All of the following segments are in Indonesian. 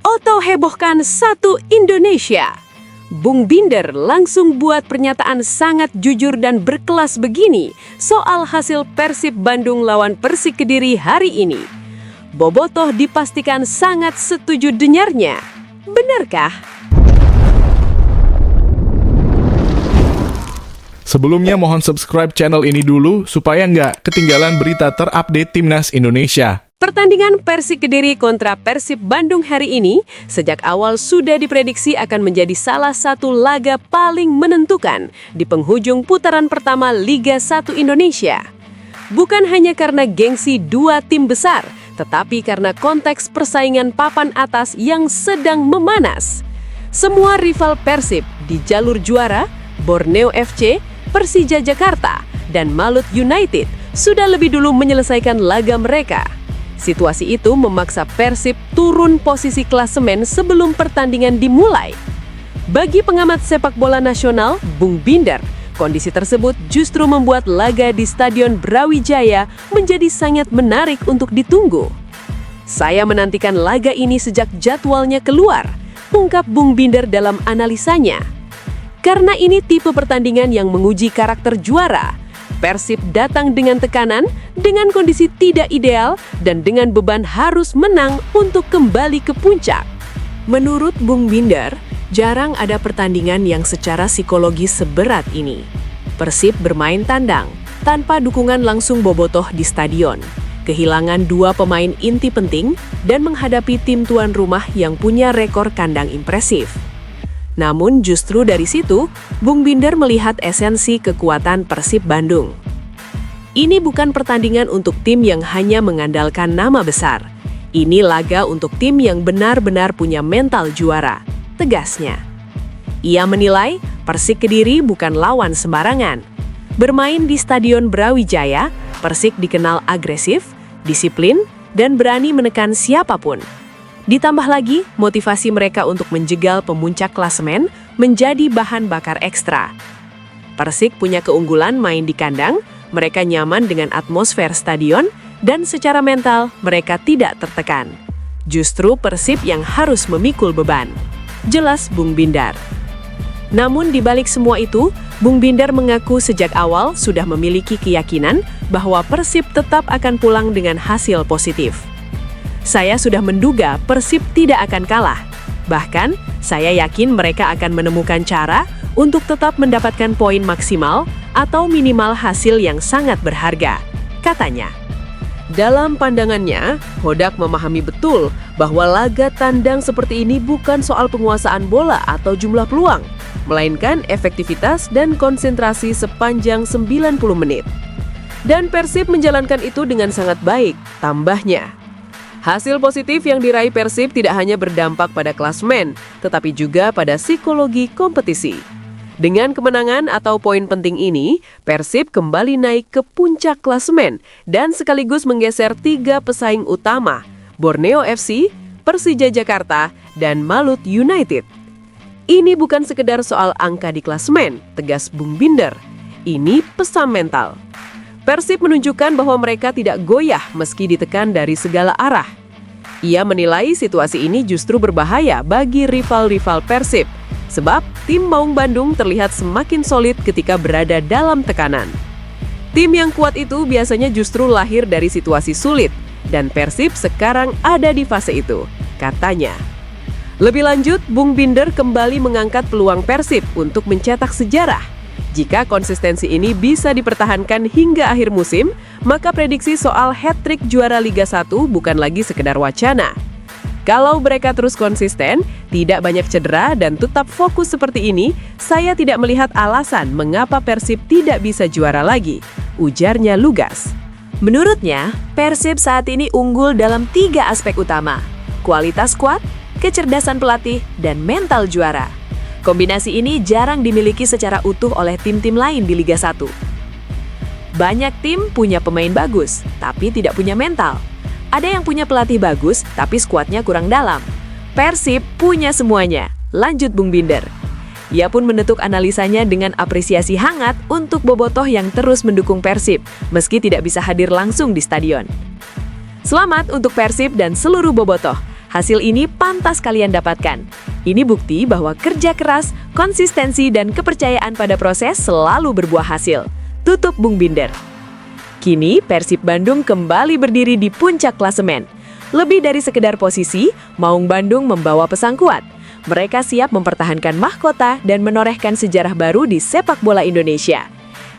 Oto hebohkan satu Indonesia. Bung Binder langsung buat pernyataan sangat jujur dan berkelas begini soal hasil Persib Bandung lawan Persik Kediri hari ini. Bobotoh dipastikan sangat setuju dengarnya. Benarkah? Sebelumnya mohon subscribe channel ini dulu supaya nggak ketinggalan berita terupdate Timnas Indonesia. Pertandingan Persik Kediri kontra Persib Bandung hari ini sejak awal sudah diprediksi akan menjadi salah satu laga paling menentukan di penghujung putaran pertama Liga 1 Indonesia. Bukan hanya karena gengsi dua tim besar, tetapi karena konteks persaingan papan atas yang sedang memanas. Semua rival Persib di jalur juara, Borneo FC, Persija Jakarta, dan Malut United sudah lebih dulu menyelesaikan laga mereka. Situasi itu memaksa Persib turun posisi klasemen sebelum pertandingan dimulai. Bagi pengamat sepak bola nasional, Bung Binder, kondisi tersebut justru membuat laga di Stadion Brawijaya menjadi sangat menarik untuk ditunggu. Saya menantikan laga ini sejak jadwalnya keluar, ungkap Bung Binder dalam analisanya. Karena ini tipe pertandingan yang menguji karakter juara, Persib datang dengan tekanan, dengan kondisi tidak ideal, dan dengan beban harus menang untuk kembali ke puncak. Menurut Bung Binder, jarang ada pertandingan yang secara psikologis seberat ini. Persib bermain tandang, tanpa dukungan langsung bobotoh di stadion, kehilangan dua pemain inti penting, dan menghadapi tim tuan rumah yang punya rekor kandang impresif. Namun justru dari situ, Bung Binder melihat esensi kekuatan Persib Bandung. Ini bukan pertandingan untuk tim yang hanya mengandalkan nama besar. Ini laga untuk tim yang benar-benar punya mental juara, tegasnya. Ia menilai Persik Kediri bukan lawan sembarangan. Bermain di Stadion Brawijaya, Persik dikenal agresif, disiplin, dan berani menekan siapapun. Ditambah lagi, motivasi mereka untuk menjegal pemuncak klasemen menjadi bahan bakar ekstra. Persik punya keunggulan main di kandang, mereka nyaman dengan atmosfer stadion, dan secara mental mereka tidak tertekan. Justru Persib yang harus memikul beban. Jelas Bung Binder. Namun di balik semua itu, Bung Binder mengaku sejak awal sudah memiliki keyakinan bahwa Persib tetap akan pulang dengan hasil positif. Saya sudah menduga Persib tidak akan kalah. Bahkan, saya yakin mereka akan menemukan cara untuk tetap mendapatkan poin maksimal atau minimal hasil yang sangat berharga, katanya. Dalam pandangannya, Hodak memahami betul bahwa laga tandang seperti ini bukan soal penguasaan bola atau jumlah peluang, melainkan efektivitas dan konsentrasi sepanjang 90 menit. Dan Persib menjalankan itu dengan sangat baik, tambahnya. Hasil positif yang diraih Persib tidak hanya berdampak pada klasemen, tetapi juga pada psikologi kompetisi. Dengan kemenangan atau poin penting ini, Persib kembali naik ke puncak klasemen dan sekaligus menggeser tiga pesaing utama, Borneo FC, Persija Jakarta, dan Malut United. Ini bukan sekedar soal angka di klasemen, tegas Bung Binder. Ini pesan mental. Persib menunjukkan bahwa mereka tidak goyah meski ditekan dari segala arah. Ia menilai situasi ini justru berbahaya bagi rival-rival Persib, sebab tim Maung Bandung terlihat semakin solid ketika berada dalam tekanan. Tim yang kuat itu biasanya justru lahir dari situasi sulit, dan Persib sekarang ada di fase itu, katanya. Lebih lanjut, Bung Binder kembali mengangkat peluang Persib untuk mencetak sejarah. Jika konsistensi ini bisa dipertahankan hingga akhir musim, maka prediksi soal hat-trick juara Liga 1 bukan lagi sekedar wacana. Kalau mereka terus konsisten, tidak banyak cedera dan tetap fokus seperti ini, saya tidak melihat alasan mengapa Persib tidak bisa juara lagi, ujarnya lugas. Menurutnya, Persib saat ini unggul dalam tiga aspek utama: kualitas skuad, kecerdasan pelatih, dan mental juara. Kombinasi ini jarang dimiliki secara utuh oleh tim-tim lain di Liga 1. Banyak tim punya pemain bagus, tapi tidak punya mental. Ada yang punya pelatih bagus, tapi skuadnya kurang dalam. Persib punya semuanya, lanjut Bung Binder. Ia pun menutup analisanya dengan apresiasi hangat untuk bobotoh yang terus mendukung Persib, meski tidak bisa hadir langsung di stadion. Selamat untuk Persib dan seluruh bobotoh. Hasil ini pantas kalian dapatkan. Ini bukti bahwa kerja keras, konsistensi, dan kepercayaan pada proses selalu berbuah hasil. Tutup Bung Binder. Kini, Persib Bandung kembali berdiri di puncak klasemen. Lebih dari sekedar posisi, Maung Bandung membawa pesan kuat. Mereka siap mempertahankan mahkota dan menorehkan sejarah baru di sepak bola Indonesia.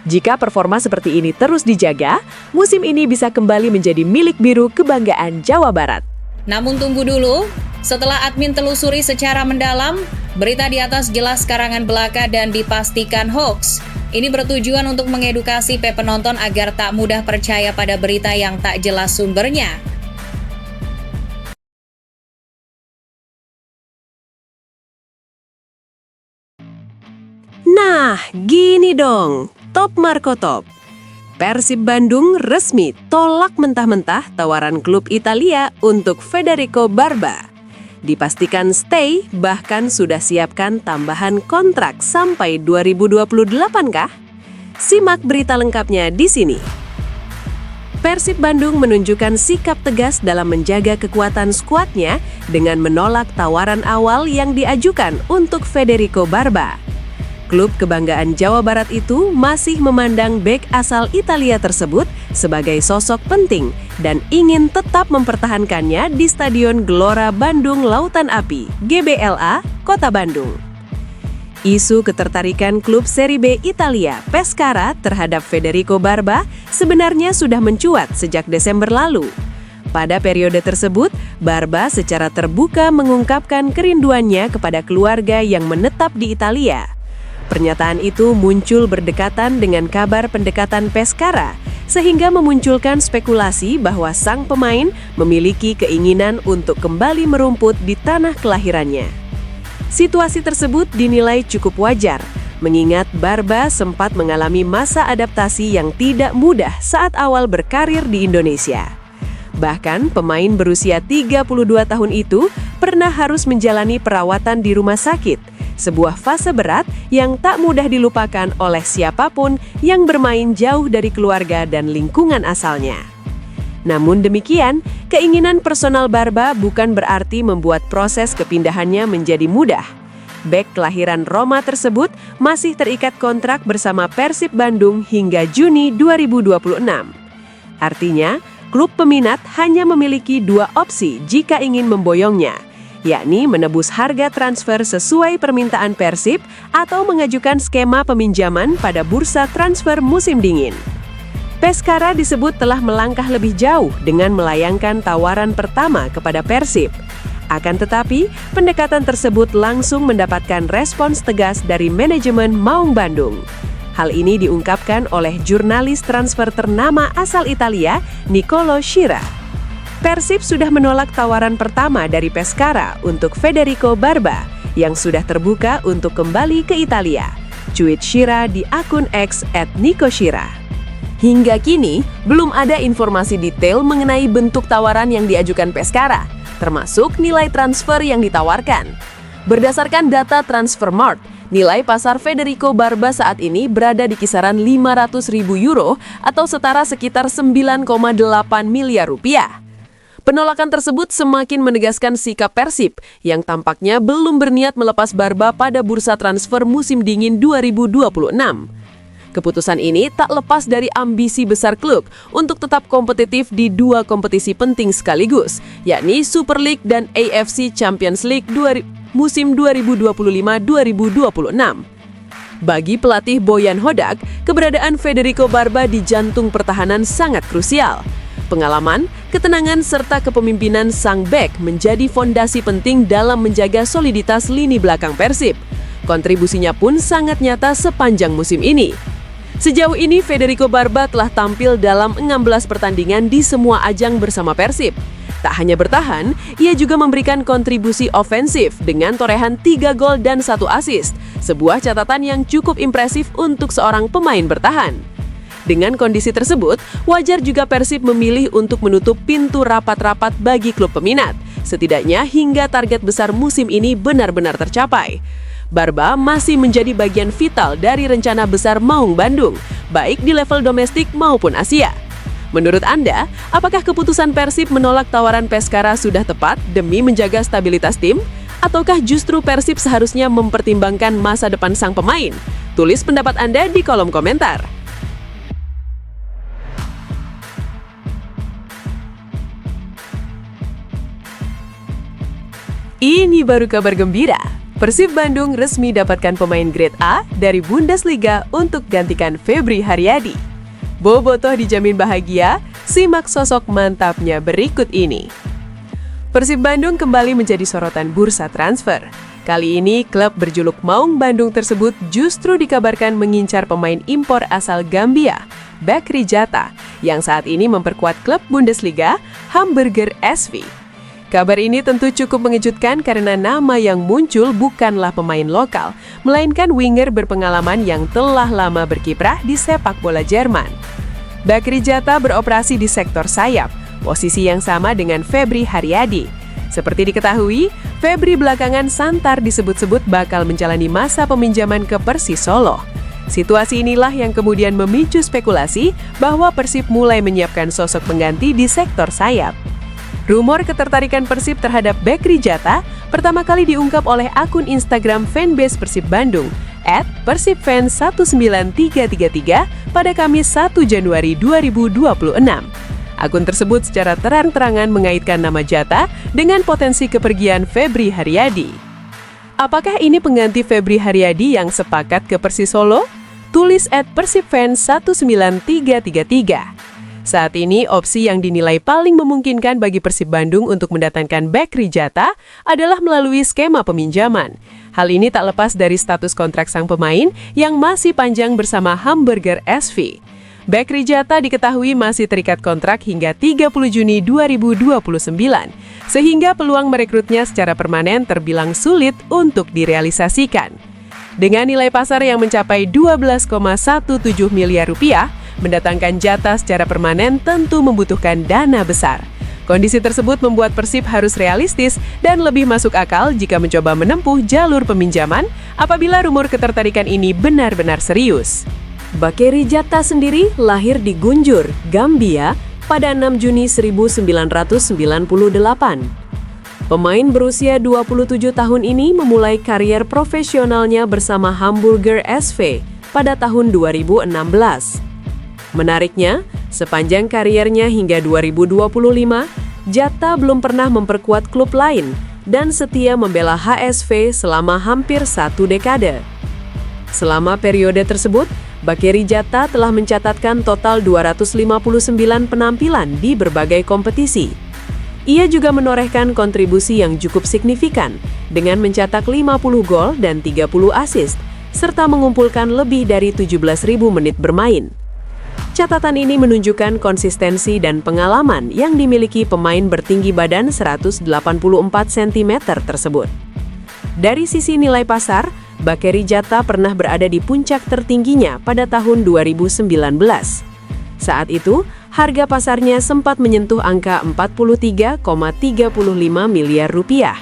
Jika performa seperti ini terus dijaga, musim ini bisa kembali menjadi milik biru kebanggaan Jawa Barat. Namun tunggu dulu, setelah admin telusuri secara mendalam, berita di atas jelas karangan belaka dan dipastikan hoax. Ini bertujuan untuk mengedukasi penonton agar tak mudah percaya pada berita yang tak jelas sumbernya. Nah, gini dong, Top Marco Top. Persib Bandung resmi tolak mentah-mentah tawaran klub Italia untuk Federico Barba. Dipastikan stay, bahkan sudah siapkan tambahan kontrak sampai 2028 kah? Simak berita lengkapnya di sini. Persib Bandung menunjukkan sikap tegas dalam menjaga kekuatan skuadnya dengan menolak tawaran awal yang diajukan untuk Federico Barba. Klub kebanggaan Jawa Barat itu masih memandang bek asal Italia tersebut sebagai sosok penting dan ingin tetap mempertahankannya di Stadion Gelora Bandung Lautan Api, GBLA, Kota Bandung. Isu ketertarikan klub Serie B Italia, Pescara, terhadap Federico Barba sebenarnya sudah mencuat sejak Desember lalu. Pada periode tersebut, Barba secara terbuka mengungkapkan kerinduannya kepada keluarga yang menetap di Italia. Pernyataan itu muncul berdekatan dengan kabar pendekatan Pescara, sehingga memunculkan spekulasi bahwa sang pemain memiliki keinginan untuk kembali merumput di tanah kelahirannya. Situasi tersebut dinilai cukup wajar, mengingat Barba sempat mengalami masa adaptasi yang tidak mudah saat awal berkarir di Indonesia. Bahkan, pemain berusia 32 tahun itu pernah harus menjalani perawatan di rumah sakit, sebuah fase berat yang tak mudah dilupakan oleh siapapun yang bermain jauh dari keluarga dan lingkungan asalnya. Namun demikian, keinginan personal Barba bukan berarti membuat proses kepindahannya menjadi mudah. Bek kelahiran Roma tersebut masih terikat kontrak bersama Persib Bandung hingga Juni 2026. Artinya, klub peminat hanya memiliki dua opsi jika ingin memboyongnya, yakni menebus harga transfer sesuai permintaan Persib atau mengajukan skema peminjaman pada bursa transfer musim dingin. Pescara disebut telah melangkah lebih jauh dengan melayangkan tawaran pertama kepada Persib. Akan tetapi, pendekatan tersebut langsung mendapatkan respons tegas dari manajemen Maung Bandung. Hal ini diungkapkan oleh jurnalis transfer ternama asal Italia, Nicolo Schira. Persib sudah menolak tawaran pertama dari Pescara untuk Federico Barba yang sudah terbuka untuk kembali ke Italia. Cuit Schira di akun X @NicoSchira. Hingga kini, belum ada informasi detail mengenai bentuk tawaran yang diajukan Pescara, termasuk nilai transfer yang ditawarkan. Berdasarkan data Transfermarkt, nilai pasar Federico Barba saat ini berada di kisaran 500.000 euro atau setara sekitar 9,8 miliar rupiah. Penolakan tersebut semakin menegaskan sikap Persib yang tampaknya belum berniat melepas Barba pada bursa transfer musim dingin 2026. Keputusan ini tak lepas dari ambisi besar klub untuk tetap kompetitif di dua kompetisi penting sekaligus, yakni Super League dan AFC Champions League musim 2025-2026. Bagi pelatih Boyan Hodak, keberadaan Federico Barba di jantung pertahanan sangat krusial. Pengalaman, ketenangan, serta kepemimpinan sang bek menjadi fondasi penting dalam menjaga soliditas lini belakang Persib. Kontribusinya pun sangat nyata sepanjang musim ini. Sejauh ini, Federico Barba telah tampil dalam 16 pertandingan di semua ajang bersama Persib. Tak hanya bertahan, ia juga memberikan kontribusi ofensif dengan torehan 3 gol dan 1 assist, sebuah catatan yang cukup impresif untuk seorang pemain bertahan. Dengan kondisi tersebut, wajar juga Persib memilih untuk menutup pintu rapat-rapat bagi klub peminat, setidaknya hingga target besar musim ini benar-benar tercapai. Barba masih menjadi bagian vital dari rencana besar Maung Bandung, baik di level domestik maupun Asia. Menurut Anda, apakah keputusan Persib menolak tawaran Peskara sudah tepat demi menjaga stabilitas tim? Ataukah justru Persib seharusnya mempertimbangkan masa depan sang pemain? Tulis pendapat Anda di kolom komentar. Ini baru kabar gembira. Persib Bandung resmi dapatkan pemain grade A dari Bundesliga untuk gantikan Febri Haryadi. Bobotoh dijamin bahagia, simak sosok mantapnya berikut ini. Persib Bandung kembali menjadi sorotan bursa transfer. Kali ini, klub berjuluk Maung Bandung tersebut justru dikabarkan mengincar pemain impor asal Gambia, Bakri Jatta, yang saat ini memperkuat klub Bundesliga, Hamburger SV. Kabar ini tentu cukup mengejutkan karena nama yang muncul bukanlah pemain lokal, melainkan winger berpengalaman yang telah lama berkiprah di sepak bola Jerman. Bakri Jatta beroperasi di sektor sayap, posisi yang sama dengan Febri Haryadi. Seperti diketahui, Febri belakangan santar disebut-sebut bakal menjalani masa peminjaman ke Persis Solo. Situasi inilah yang kemudian memicu spekulasi bahwa Persib mulai menyiapkan sosok pengganti di sektor sayap. Rumor ketertarikan Persib terhadap Bakri Jatta pertama kali diungkap oleh akun Instagram fanbase Persib Bandung @persibfans19333 pada Kamis 1 Januari 2026. Akun tersebut secara terang-terangan mengaitkan nama Jatta dengan potensi kepergian Febri Haryadi. Apakah ini pengganti Febri Haryadi yang sepakat ke Persis Solo? Tulis @persibfans19333. Saat ini, opsi yang dinilai paling memungkinkan bagi Persib Bandung untuk mendatangkan Bakri Jatta adalah melalui skema peminjaman. Hal ini tak lepas dari status kontrak sang pemain yang masih panjang bersama Hamburger SV. Bakri Jatta diketahui masih terikat kontrak hingga 30 Juni 2029, sehingga peluang merekrutnya secara permanen terbilang sulit untuk direalisasikan. Dengan nilai pasar yang mencapai 12,17 miliar rupiah, mendatangkan Jatta secara permanen tentu membutuhkan dana besar. Kondisi tersebut membuat Persib harus realistis dan lebih masuk akal jika mencoba menempuh jalur peminjaman apabila rumor ketertarikan ini benar-benar serius. Bakri Jatta sendiri lahir di Gunjur, Gambia pada 6 Juni 1998. Pemain berusia 27 tahun ini memulai karier profesionalnya bersama Hamburger SV pada tahun 2016. Menariknya, sepanjang kariernya hingga 2025, Jatta belum pernah memperkuat klub lain dan setia membela HSV selama hampir 1 dekade. Selama periode tersebut, Bakri Jatta telah mencatatkan total 259 penampilan di berbagai kompetisi. Ia juga menorehkan kontribusi yang cukup signifikan dengan mencetak 50 gol dan 30 assist, serta mengumpulkan lebih dari 17.000 menit bermain. Catatan ini menunjukkan konsistensi dan pengalaman yang dimiliki pemain bertinggi badan 184 cm tersebut. Dari sisi nilai pasar, Bakri Jatta pernah berada di puncak tertingginya pada tahun 2019. Saat itu, harga pasarnya sempat menyentuh angka 43,35 miliar rupiah.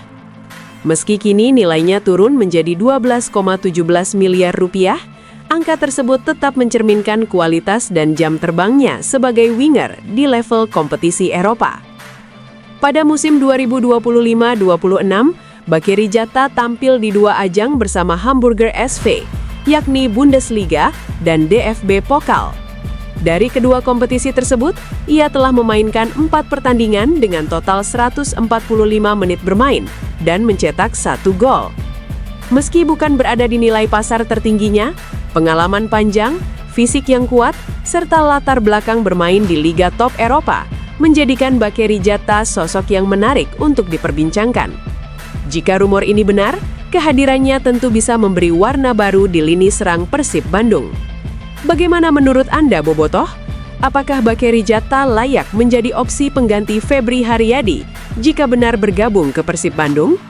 Meski kini nilainya turun menjadi 12,17 miliar rupiah, angka tersebut tetap mencerminkan kualitas dan jam terbangnya sebagai winger di level kompetisi Eropa. Pada musim 2025-26, Bakri Jatta tampil di 2 ajang bersama Hamburger SV, yakni Bundesliga dan DFB Pokal. Dari kedua kompetisi tersebut, ia telah memainkan 4 pertandingan dengan total 145 menit bermain dan mencetak 1 gol. Meski bukan berada di nilai pasar tertingginya, pengalaman panjang, fisik yang kuat, serta latar belakang bermain di liga top Eropa menjadikan Bakri Jatta sosok yang menarik untuk diperbincangkan. Jika rumor ini benar, kehadirannya tentu bisa memberi warna baru di lini serang Persib Bandung. Bagaimana menurut Anda, Bobotoh? Apakah Bakri Jatta layak menjadi opsi pengganti Febri Haryadi jika benar bergabung ke Persib Bandung?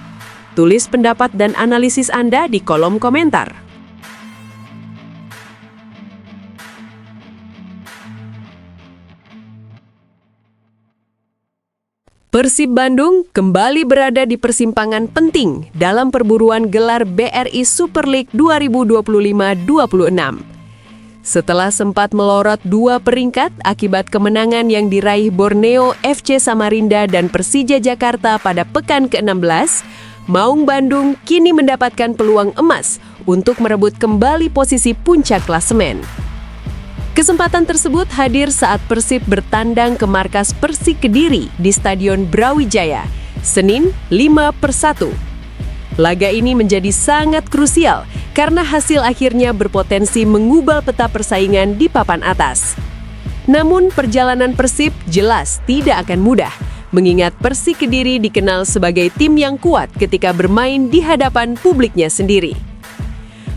Tulis pendapat dan analisis Anda di kolom komentar. Persib Bandung kembali berada di persimpangan penting dalam perburuan gelar BRI Super League 2025-26. Setelah sempat melorot 2 peringkat akibat kemenangan yang diraih Borneo FC Samarinda dan Persija Jakarta pada pekan ke-16, Maung Bandung kini mendapatkan peluang emas untuk merebut kembali posisi puncak klasemen. Kesempatan tersebut hadir saat Persib bertandang ke markas Persik Kediri di Stadion Brawijaya, Senin 5-1. Laga ini menjadi sangat krusial karena hasil akhirnya berpotensi mengubah peta persaingan di papan atas. Namun perjalanan Persib jelas tidak akan mudah, mengingat Persik Kediri dikenal sebagai tim yang kuat ketika bermain di hadapan publiknya sendiri.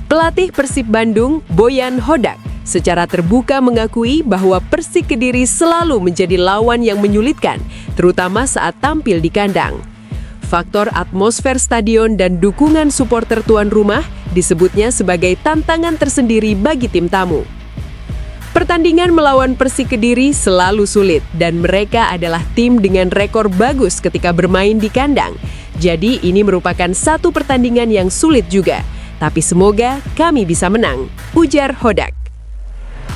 Pelatih Persib Bandung, Boyan Hodak, secara terbuka mengakui bahwa Persik Kediri selalu menjadi lawan yang menyulitkan, terutama saat tampil di kandang. Faktor atmosfer stadion dan dukungan supporter tuan rumah disebutnya sebagai tantangan tersendiri bagi tim tamu. Pertandingan melawan Persik Kediri selalu sulit dan mereka adalah tim dengan rekor bagus ketika bermain di kandang. Jadi ini merupakan satu pertandingan yang sulit juga. Tapi semoga kami bisa menang, ujar Hodak.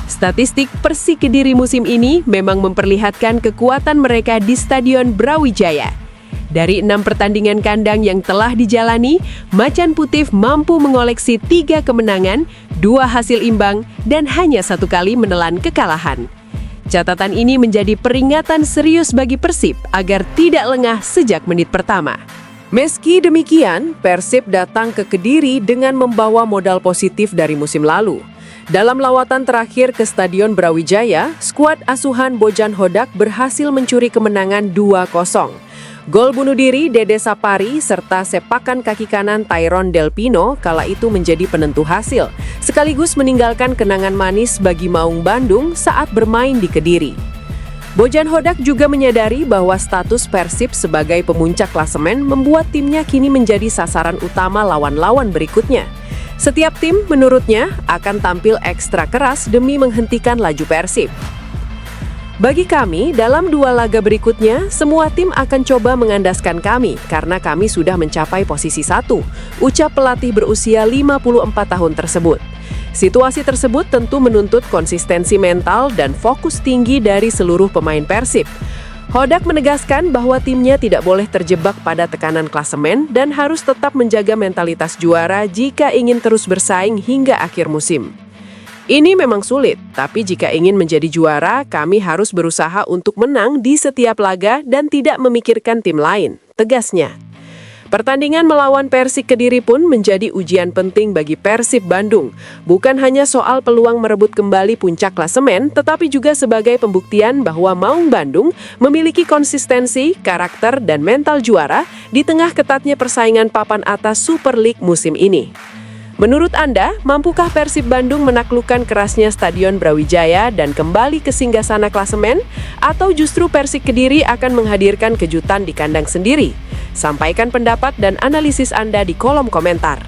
Statistik Persik Kediri musim ini memang memperlihatkan kekuatan mereka di Stadion Brawijaya. Dari 6 pertandingan kandang yang telah dijalani, Macan Putih mampu mengoleksi 3 kemenangan, 2 hasil imbang, dan hanya 1 kali menelan kekalahan. Catatan ini menjadi peringatan serius bagi Persib agar tidak lengah sejak menit pertama. Meski demikian, Persib datang ke Kediri dengan membawa modal positif dari musim lalu. Dalam lawatan terakhir ke Stadion Brawijaya, skuad asuhan Bojan Hodak berhasil mencuri kemenangan 2-0. Gol bunuh diri Dede Sapari serta sepakan kaki kanan Tyrone Delpino kala itu menjadi penentu hasil, sekaligus meninggalkan kenangan manis bagi Maung Bandung saat bermain di Kediri. Bojan Hodak juga menyadari bahwa status Persib sebagai pemuncak klasemen membuat timnya kini menjadi sasaran utama lawan-lawan berikutnya. Setiap tim, menurutnya, akan tampil ekstra keras demi menghentikan laju Persib. Bagi kami, dalam 2 laga berikutnya, semua tim akan coba mengandaskan kami karena kami sudah mencapai posisi 1, ucap pelatih berusia 54 tahun tersebut. Situasi tersebut tentu menuntut konsistensi mental dan fokus tinggi dari seluruh pemain Persib. Hodak menegaskan bahwa timnya tidak boleh terjebak pada tekanan klasemen dan harus tetap menjaga mentalitas juara jika ingin terus bersaing hingga akhir musim. Ini memang sulit, tapi jika ingin menjadi juara, kami harus berusaha untuk menang di setiap laga dan tidak memikirkan tim lain, tegasnya. Pertandingan melawan Persik Kediri pun menjadi ujian penting bagi Persib Bandung. Bukan hanya soal peluang merebut kembali puncak klasemen, tetapi juga sebagai pembuktian bahwa Maung Bandung memiliki konsistensi, karakter, dan mental juara di tengah ketatnya persaingan papan atas Super League musim ini. Menurut Anda, mampukah Persib Bandung menaklukkan kerasnya Stadion Brawijaya dan kembali ke singgasana klasemen? Atau justru Persik Kediri akan menghadirkan kejutan di kandang sendiri? Sampaikan pendapat dan analisis Anda di kolom komentar.